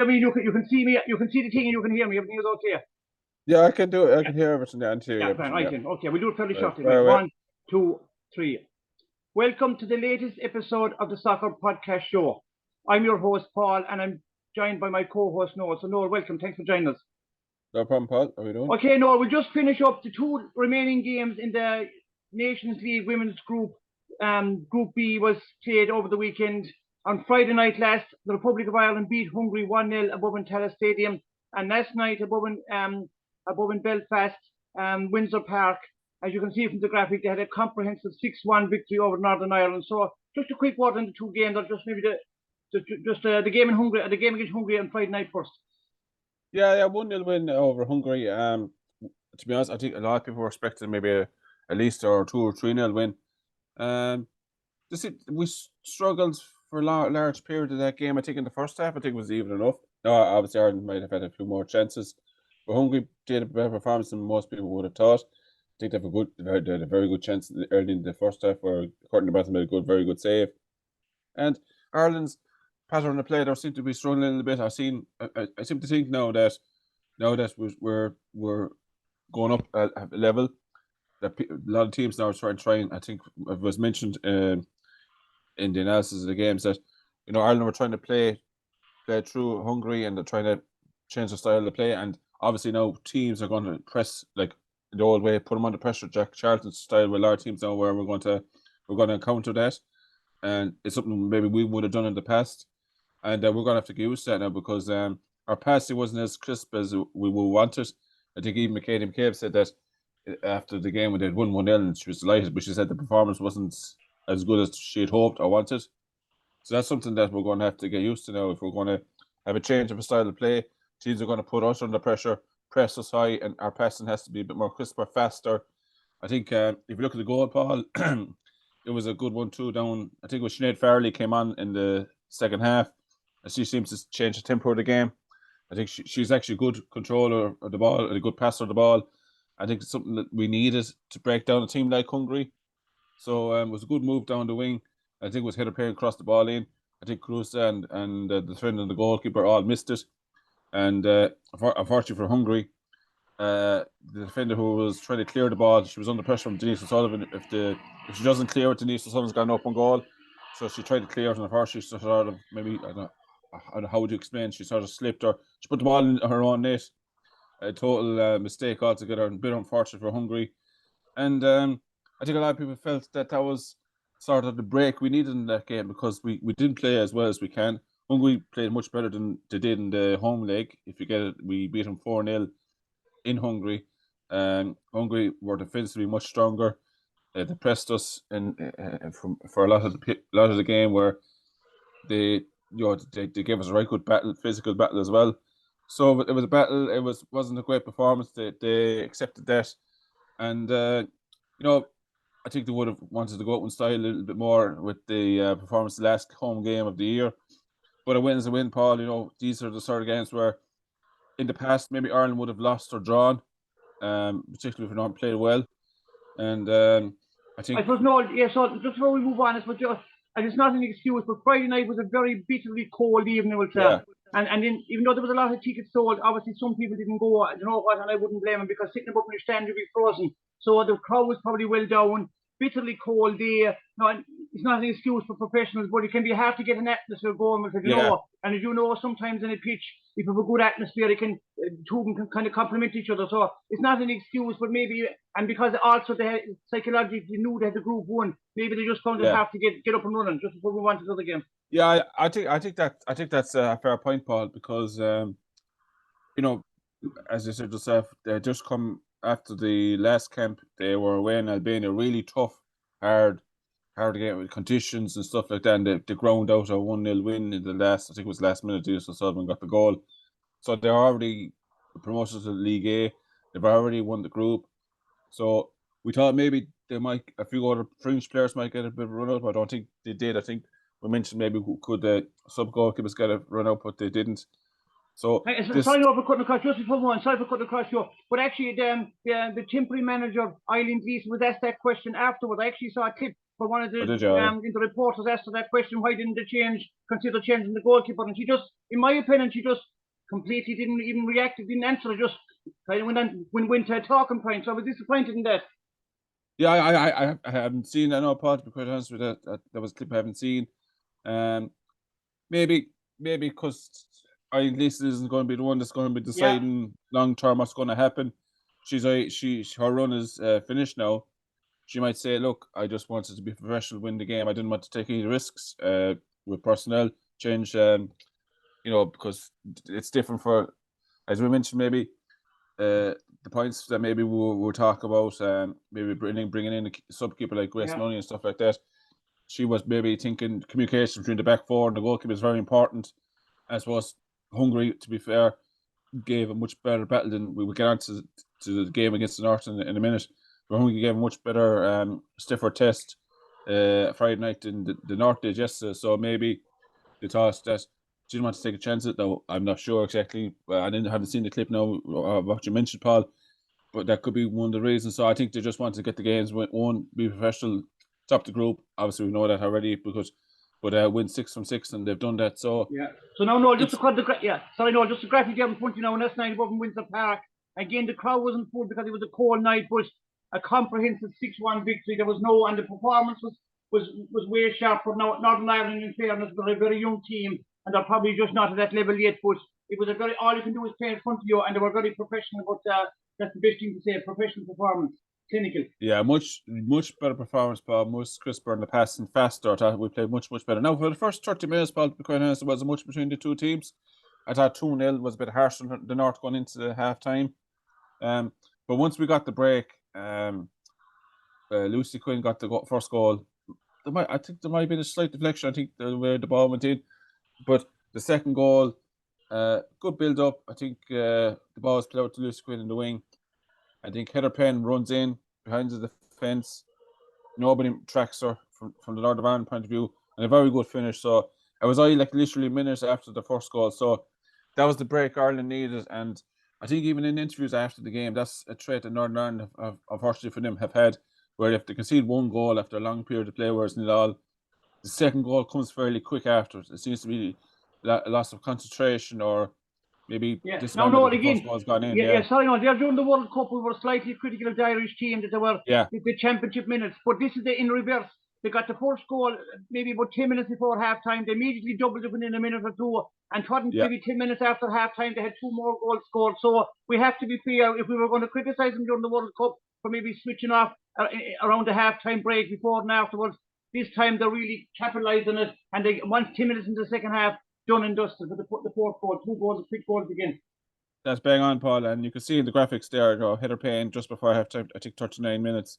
I mean, you can see me, you can see the thing, and you can hear me. Everything is okay. Yeah, I can do it. I can hear everything and hear everything. Right then. Okay, we'll do it fairly shortly. Right, Right, right. 1, 2, 3. Welcome to the latest episode of the Soccer Podcast Show. I'm your host, Paul, and I'm joined by my co-host, Noel. So, Noel, welcome. Thanks for joining us. No problem, Paul. How are we doing? Okay, Noel, we'll just finish up the 2 remaining games in the Nations League Women's Group. Group B was played over the weekend. On Friday night last, the Republic of Ireland beat Hungary 1-0 above in Tallaght Stadium. And last night above in Belfast, Windsor Park, as you can see from the graphic, they had a comprehensive 6-1 victory over Northern Ireland. So just a quick word on the 2 games, or just maybe the game in Hungary, the game against Hungary on Friday night first. Yeah, 1-0 win over Hungary. To be honest, I think a lot of people were expecting maybe at least a 2 or 3-0 win. We struggled for a large period of that game. I think in the first half, I think it was even enough. No, obviously Ireland might have had a few more chances, but Hungary did a better performance than most people would have thought. I think they had a very good chance early in the first half where Courtney Barton made a very good save. And Ireland's pattern of play, they seem to be struggling a little bit. I seem to think now that we're going up a level, that a lot of teams now are trying. I think it was mentioned in the analysis of the games that Ireland were trying to play through Hungary, and they're trying to change the style of play. And obviously now teams are going to press like the old way, put them under pressure, Jack Charlton's style. With a lot of teams now where we're going to counter that, and it's something maybe we would have done in the past, and we're going to have to get used to that now because our passing wasn't as crisp as we wanted. I think even McKay McCabe said that after the game when they'd won 1-0 and she was delighted, but she said the performance wasn't as good as she had hoped or wanted. So that's something that we're going to have to get used to now. If we're going to have a change of a style of play, teams are going to put us under pressure, press us high, and our passing has to be a bit more crisper, faster. I think if you look at the goal, Paul, it was a good 1-2 down. I think it was Sinead Farrelly came on in the second half, and she seems to change the tempo of the game. I think she's actually a good controller of the ball and a good passer of the ball. I think it's something that we needed to break down a team like Hungary. So it was a good move down the wing. I think it was Heather Perry across the ball in. I think Cruz and the defender and the goalkeeper all missed it. And unfortunately for Hungary, the defender who was trying to clear the ball, she was under pressure from Denise O'Sullivan. If she doesn't clear it, Denise O'Sullivan's got an open goal. So she tried to clear it, and unfortunately, she sort of maybe I don't know how would you explain. She sort of slipped, or she put the ball in her own net. A total mistake altogether, and a bit unfortunate for Hungary. And I think a lot of people felt that was sort of the break we needed in that game because we didn't play as well as we can. Hungary played much better than they did in the home leg. If you get it, we beat them 4-0 in Hungary. Hungary were defensively much stronger. They pressed us for a lot of the game where they gave us a very good physical battle as well. So it was a battle. It wasn't a great performance. They accepted that, and I think they would have wanted to go out in style a little bit more with the performance the last home game of the year. But a win is a win, Paul. These are the sort of games where in the past maybe Ireland would have lost or drawn, particularly if we don't played well. And I suppose no, yeah. So just before we move on, and it's not an excuse, but Friday night was a very bitterly cold evening, we'll say. Yeah. And then, even though there was a lot of tickets sold, obviously some people didn't go. You know what? And I wouldn't blame them because sitting up in your stand, you'd be frozen. So the crowd was probably well down. Bitterly cold day. No, it's not an excuse for professionals, but it can be hard to get an atmosphere going with it, you know. And as you know, sometimes in a pitch, if you have a good atmosphere, two can kind of complement each other. So it's not an excuse, but maybe, and because also they psychologically knew they had the group won, maybe they just found it hard to get up and running just before we went to the other game. Yeah, I think that's a fair point, Paul, because as you said yourself, they just come after the last camp. They were away in Albania, really tough, hard game with conditions and stuff like that. And they ground out a 1-0 win in the last, I think it was last minute. So Sullivan got the goal. So they're already promoted to League A. They've already won the group. So we thought maybe a few other fringe players might get a bit of a run out, but I don't think they did. I think we mentioned maybe could sub goalkeepers get a run out, but they didn't. So sorry for cutting across, just before one. Sorry for cutting across you, but actually the temporary manager Eileen Gleeson was asked that question afterwards. I actually saw a clip for one of the the reporters asked her that question, why didn't they consider changing the goalkeeper? And she just, in my opinion, she just completely didn't even react, didn't answer, just kind of went to a talking point. So I was disappointed in that. Yeah, I haven't seen. I know, Paul, to be quite honest with that was a clip I haven't seen. Maybe because I think Lisa isn't going to be the one that's going to be deciding long term what's going to happen. Her run is finished now. She might say, "Look, I just wanted to be professional, win the game. I didn't want to take any risks with personnel change. Because it's different for, as we mentioned, maybe the points that maybe we'll talk about. Maybe bringing in a subkeeper like Grace Money and stuff like that. She was maybe thinking communication between the back four and the goalkeeper is very important. As was Hungary, to be fair, gave a much better battle than we would get on to the game against the North in a minute. But Hungary gave a much better, stiffer test Friday night than the North did yesterday. So maybe they thought that she didn't want to take a chance at it, though. I'm not sure exactly. I haven't seen the clip now of what you mentioned, Paul, but that could be one of the reasons. So I think they just wanted to get the games won, be professional, top the group. Obviously, we know that already win 6 from 6, and they've done that. So So now, just to cut the just to graphic down in front, last night above in Windsor Park. Again, the crowd wasn't full because it was a cold night, but a comprehensive 6-1 victory. There was and the performance was way sharp. For Northern Ireland, in fairness, they're a very young team, and they're probably just not at that level yet. But it was all you can do is play in front of you, and they were very professional. But that's the best thing to say: professional performance. Clinical. Yeah, much better performance, Paul. Much crisper in the pass and faster. I thought we played much better. Now, for the first 30 minutes, Paul, to be quite honest, there wasn't much between the two teams. I thought 2-0 was a bit harsh on the North going into the half time. But once we got the break, Lucy Quinn got the first goal. I think there might have been a slight deflection. I think where the ball went in, but the second goal, good build up. I think the ball was played out to Lucy Quinn in the wing. I think Heather Penn runs in behind the defence. Nobody tracks her from the Northern Ireland point of view, and a very good finish. So it was only like literally minutes after the first goal. So that was the break Ireland needed, and I think even in interviews after the game, that's a trait that Northern Ireland, unfortunately for them, have had, where if they concede one goal after a long period of play, whereas the second goal comes fairly quick after. It seems to be a loss of concentration or maybe again, first ball's gone in. They're during the World Cup. We were slightly critical of the Irish team that they were the championship minutes, but this is in reverse. They got the first goal maybe about 10 minutes before half time. They immediately doubled it within a minute or two, and maybe 10 minutes after half time they had 2 more goals scored. So we have to be fair. If we were going to criticise them during the World Cup for maybe switching off around the half time break before and afterwards, this time they're really capitalised on it, and they once 10 minutes into the second half, done and dusted for the fourth goal. 2 goals, quick goals again. That's bang on, Paul, and you can see in the graphics there, Heather Payne just before halftime, I think 39 minutes,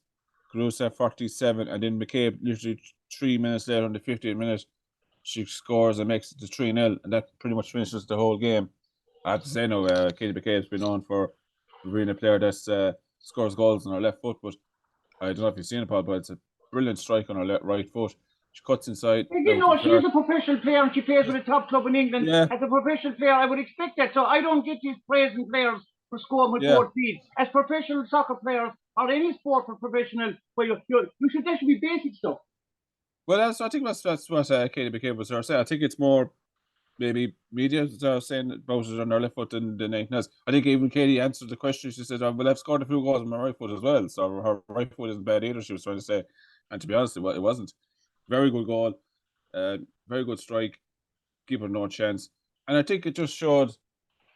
Carusa 47, and then McCabe literally 3 minutes later on the 50th minute, she scores and makes it to 3-0, and that pretty much finishes the whole game. I have to say now, Katie McCabe's been known for being a player that scores goals on her left foot, but I don't know if you've seen it, Paul, but it's a brilliant strike on her right foot. She cuts inside. She's a professional player and she plays with a top club in England. Yeah. As a professional player, I would expect that. So I don't get these praising players for scoring with both feet. As professional soccer players or any sport for professional, where you should be basic stuff. Well, I think that's what Katie McCabe was saying. I think it's more maybe media that are saying about it on her left foot than anything else. I think even Katie answered the question. She said, "Well, I've scored a few goals on my right foot as well, so her right foot isn't bad either." She was trying to say, and to be honest, it wasn't. Very good goal, very good strike. Give her no chance, and I think it just showed.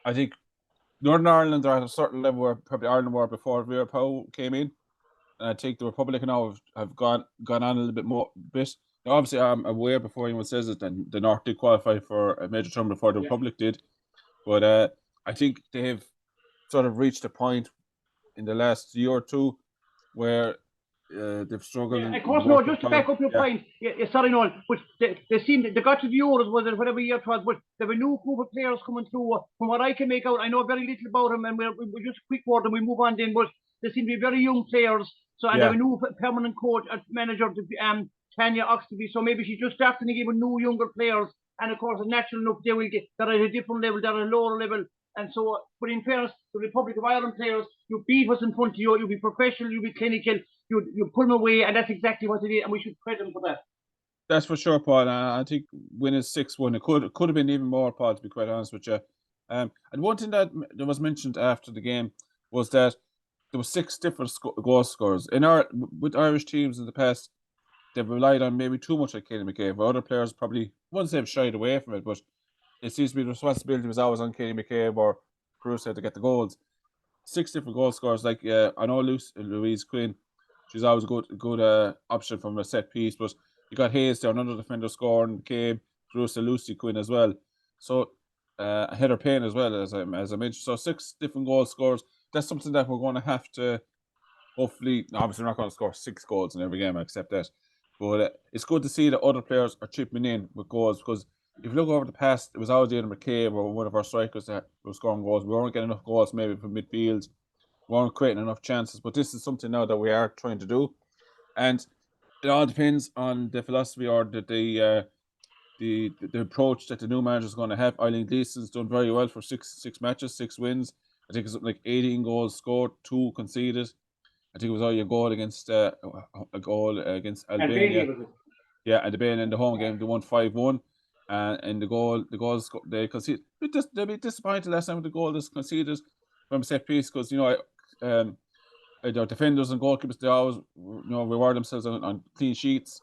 I think Northern Ireland are at a certain level where probably Ireland were before Vera Pauw came in, and I think the Republic now have gone on a little bit more. Now, obviously, I'm aware before anyone says it, and the North did qualify for a major tournament before the Republic did, but I think they have sort of reached a point in the last year or two where they've struggled. Of course, just to back up your point. Sorry, Noel, but they got to the Euros, was it whatever year it was, but there were a new group of players coming through. From what I can make out, I know very little about them, and we're just a quick word and we move on then, but they seem to be very young players. So, and they have a new permanent coach, manager, Tanya Oxtoby, so maybe she's just starting to give new younger players, and of course, a natural enough, they're at a different level, they're at a lower level. And so, but in fairness, the Republic of Ireland players, you beat us in front of you, you'll be professional, you'll be clinical. you pull them away, and that's exactly what they did, and we should credit them for that. That's for sure, Paul. I think winning 6-1, it could have been even more, Paul, to be quite honest with you. And one thing that was mentioned after the game was that there were 6 different goal scorers. With Irish teams in the past, they've relied on maybe too much on Kenny McCabe, but other players probably, once they've shied away from it, but it seems to be the responsibility was always on Kenny McCabe or Caruso to get the goals. 6 different goal scorers. Like I know Louise Quinn, she's always a good option from a set piece, but you got Hayes there, another defender scoring, McCabe, Caruso, Lucy Quinn as well. So Heather Payne as well, as I mentioned. So 6 different goal scorers. That's something that we're going to have to hopefully. Obviously, we're not going to score 6 goals in every game. I accept that, but it's good to see that other players are chipping in with goals, because if you look over the past, it was always either McCabe or one of our strikers that was scoring goals. We weren't getting enough goals maybe from midfield. We weren't creating enough chances. But this is something now that we are trying to do, and it all depends on the philosophy or the approach that the new manager is going to have. Eileen Gleeson's done very well for six matches, 6 wins. I think it's something like 18 goals scored, 2 conceded. I think it was only a goal against Albania. Yeah, and Albania in the home game they won 5-1. And the goals they conceded. They'll be disappointed last time with the goal that's conceded from set piece, because their defenders and goalkeepers, they always reward themselves on clean sheets.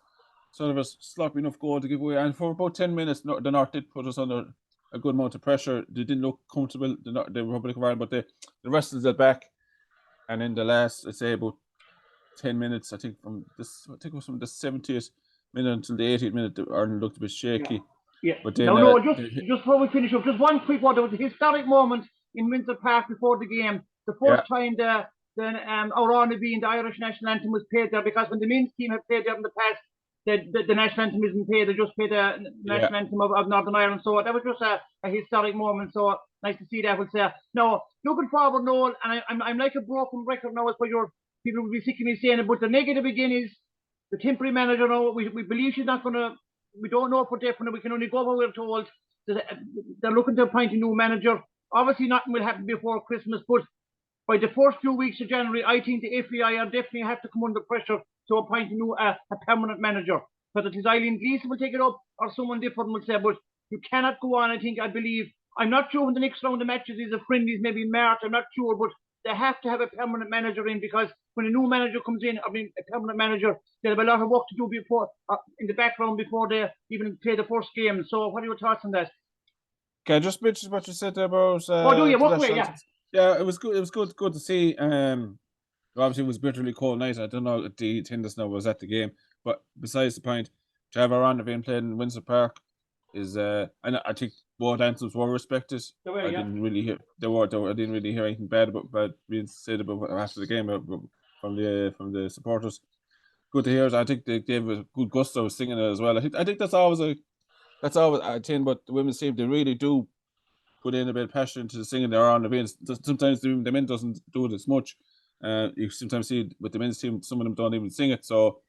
So there was sloppy enough goal to give away, and for about 10 minutes, the North did put us under a good amount of pressure. They didn't look comfortable, the Republic of Ireland, but they wrestled it back. And in the last, let's say about 10 minutes, I think it was from the 70th minute until the 80th minute, Ireland looked a bit shaky. Yeah. But then, just before we finish up, just one quick one. There was a historic moment in Windsor Park before the game. The first time our honour being the Irish national anthem was played there, because when the men's team have played there in the past, the national anthem isn't played. They just play the national anthem of Northern Ireland. So that was just a historic moment. So nice to see that. We'll say. Now, looking forward, Noel, and I'm like a broken record now, as for your people will be sick of me saying it, but the negative again is the temporary manager. Now we believe she's not going to. We don't know for definite. We can only go where we're told. They're looking to appoint a new manager. Obviously, nothing will happen before Christmas, but by the first 2 weeks of January, I think the FAI are definitely have to come under pressure to appoint a permanent manager. Whether it is Eileen Gleeson will take it up or someone different will say, but you cannot go on. I believe. I'm not sure when the next round of matches is, of friendlies, maybe in March. I'm not sure, but they have to have a permanent manager in, because when a new manager comes in, a permanent manager, they'll have a lot of work to do in the background before they even play the first game. So, what are your thoughts on that? Okay, just mention what you said about. Do you? What way? Yeah. Yeah, it was good. It was good to see. Obviously, it was bitterly cold night. I don't know if the attendance now was at the game, but besides the point, to have our honour being played in Windsor Park is, and I think both anthems were respected. I didn't really hear I didn't really hear anything bad being said about after the game from the supporters. Good to hear it. I think they gave a good gusto of singing it as well. I think that's always a thing. But the women's team, they really do put in a bit of passion into the singing there on the men's. Sometimes the men doesn't do it as much. You sometimes see with the men's team, some of them don't even sing it. So,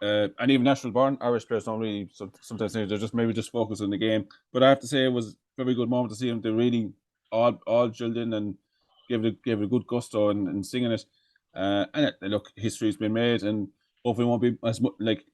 and even national born Irish players don't really sometimes sing it. They're maybe just focus on the game. But I have to say, it was a very good moment to see them. They really all gelled in and gave it a good gusto in singing it. And look, history's been made, and hopefully it won't be as much like